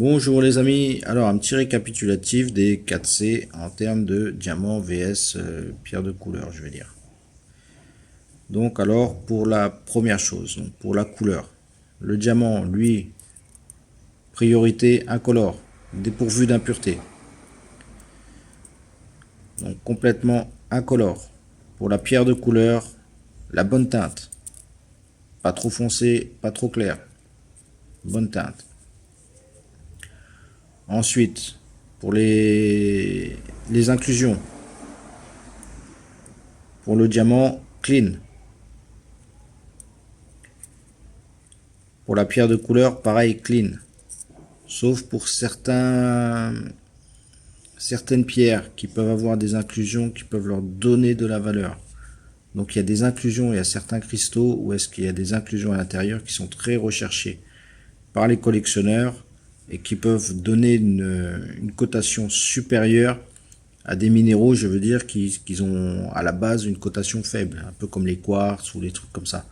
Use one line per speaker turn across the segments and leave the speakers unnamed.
Bonjour les amis, alors un petit récapitulatif des 4C en termes de diamant vs pierre de couleur, je vais dire. Donc alors pour la première chose, donc pour la couleur, le diamant lui, priorité incolore, dépourvu d'impureté. Donc complètement incolore. Pour la pierre de couleur, la bonne teinte. Pas trop foncé, pas trop clair. Bonne teinte. Ensuite, pour les inclusions, pour le diamant, clean. Pour la pierre de couleur, pareil, clean. Sauf pour certaines pierres qui peuvent avoir des inclusions qui peuvent leur donner de la valeur. Donc il y a des inclusions, il y a certains cristaux où est-ce qu'il y a des inclusions à l'intérieur qui sont très recherchées par les collectionneurs et qui peuvent donner une cotation supérieure à des minéraux, je veux dire, qui ont à la base une cotation faible, un peu comme les quartz ou les trucs comme ça.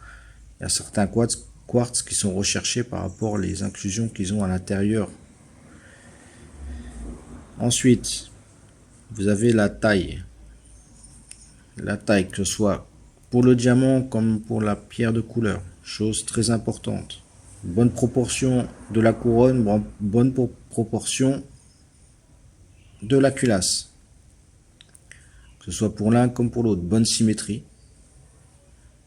Il y a certains quartz qui sont recherchés par rapport aux inclusions qu'ils ont à l'intérieur. Ensuite, vous avez la taille. La taille, que ce soit pour le diamant comme pour la pierre de couleur. Chose très importante. Bonne proportion de la couronne, bonne proportion de la culasse. Que ce soit pour l'un comme pour l'autre. Bonne symétrie.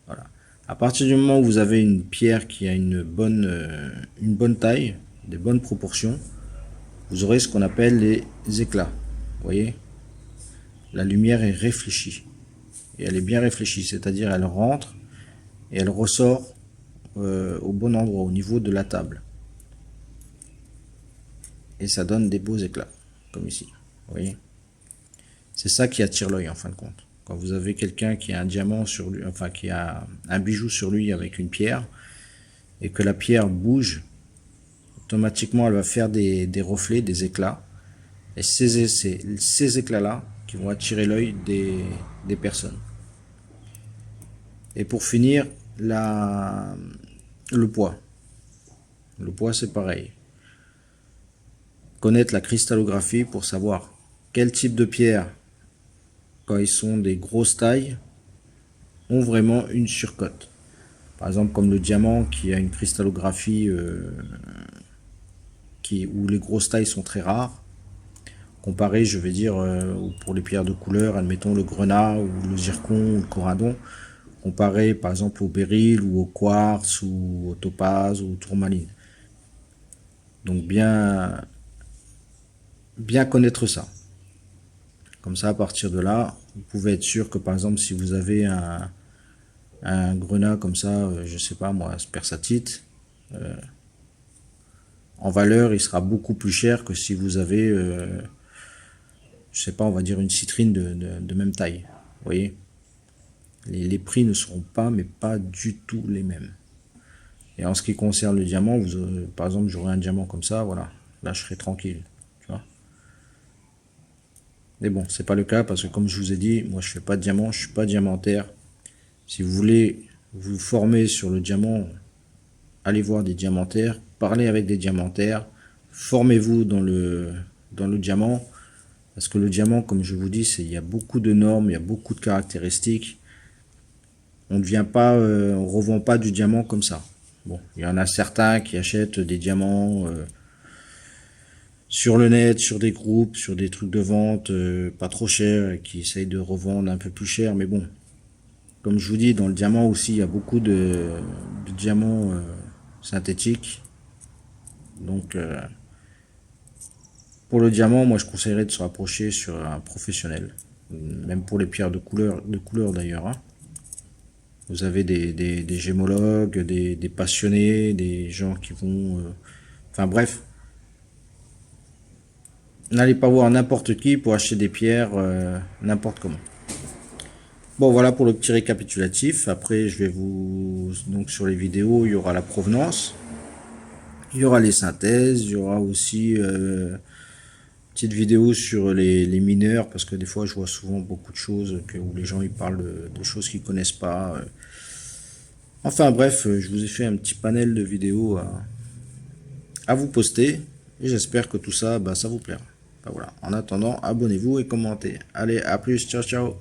Voilà. À partir du moment où vous avez une pierre qui a une bonne taille, des bonnes proportions, vous aurez ce qu'on appelle les éclats. Vous voyez, la lumière est réfléchie. Et elle est bien réfléchie, c'est-à-dire elle rentre et elle ressort au bon endroit, au niveau de la table. Et ça donne des beaux éclats, comme ici. Vous voyez, c'est ça qui attire l'œil en fin de compte. Quand vous avez quelqu'un qui a un diamant sur lui, enfin qui a un bijou sur lui avec une pierre, et que la pierre bouge, automatiquement elle va faire des reflets, des éclats. Et ces éclats-là qui vont attirer l'œil des personnes. Et pour finir, le poids. Le poids, c'est pareil. Connaître la cristallographie pour savoir quel type de pierre, quand ils sont des grosses tailles, ont vraiment une surcote. Par exemple, comme le diamant qui a une cristallographie où les grosses tailles sont très rares. Comparé, je vais dire, pour les pierres de couleur, admettons le grenat ou le zircon ou le corindon, comparé par exemple au béryl ou au quartz ou au topaz ou au tourmaline. Donc bien connaître ça. Comme ça, à partir de là, vous pouvez être sûr que par exemple, si vous avez un grenat comme ça, je sais pas moi, spersatite, en valeur, il sera beaucoup plus cher que si vous avez, je sais pas, on va dire une citrine de même taille. Vous voyez, les prix ne seront pas, mais pas du tout les mêmes. Et en ce qui concerne le diamant, par exemple, j'aurai un diamant comme ça, voilà, là je serai tranquille, tu vois. Mais bon, c'est pas le cas parce que comme je vous ai dit, moi je fais pas de diamant, je suis pas diamantaire. Si vous voulez vous former sur le diamant, allez voir des diamantaires, parlez avec des diamantaires, formez-vous dans le diamant. Parce que le diamant, comme je vous dis, il y a beaucoup de normes, il y a beaucoup de caractéristiques. On ne vient pas, on revend pas du diamant comme ça. Bon, il y en a certains qui achètent des diamants sur le net, sur des groupes, sur des trucs de vente pas trop chers et qui essayent de revendre un peu plus cher. Mais bon, comme je vous dis, dans le diamant aussi, il y a beaucoup de diamants synthétiques. Donc, pour le diamant, moi je conseillerais de se rapprocher sur un professionnel. Même pour les pierres de couleur d'ailleurs. Hein. Vous avez des gémologues, des passionnés, des gens qui vont... enfin bref. N'allez pas voir n'importe qui pour acheter des pierres n'importe comment. Bon, voilà pour le petit récapitulatif. Après, je vais donc sur les vidéos, il y aura la provenance. Il y aura les synthèses. Il y aura aussi... petite vidéo sur les mineurs, parce que des fois je vois souvent beaucoup de choses où les gens ils parlent de choses qu'ils connaissent pas. Enfin bref, je vous ai fait un petit panel de vidéos à vous poster. Et j'espère que tout ça, bah, ça vous plaira. Bah, voilà. En attendant, abonnez-vous et commentez. Allez, à plus, ciao ciao.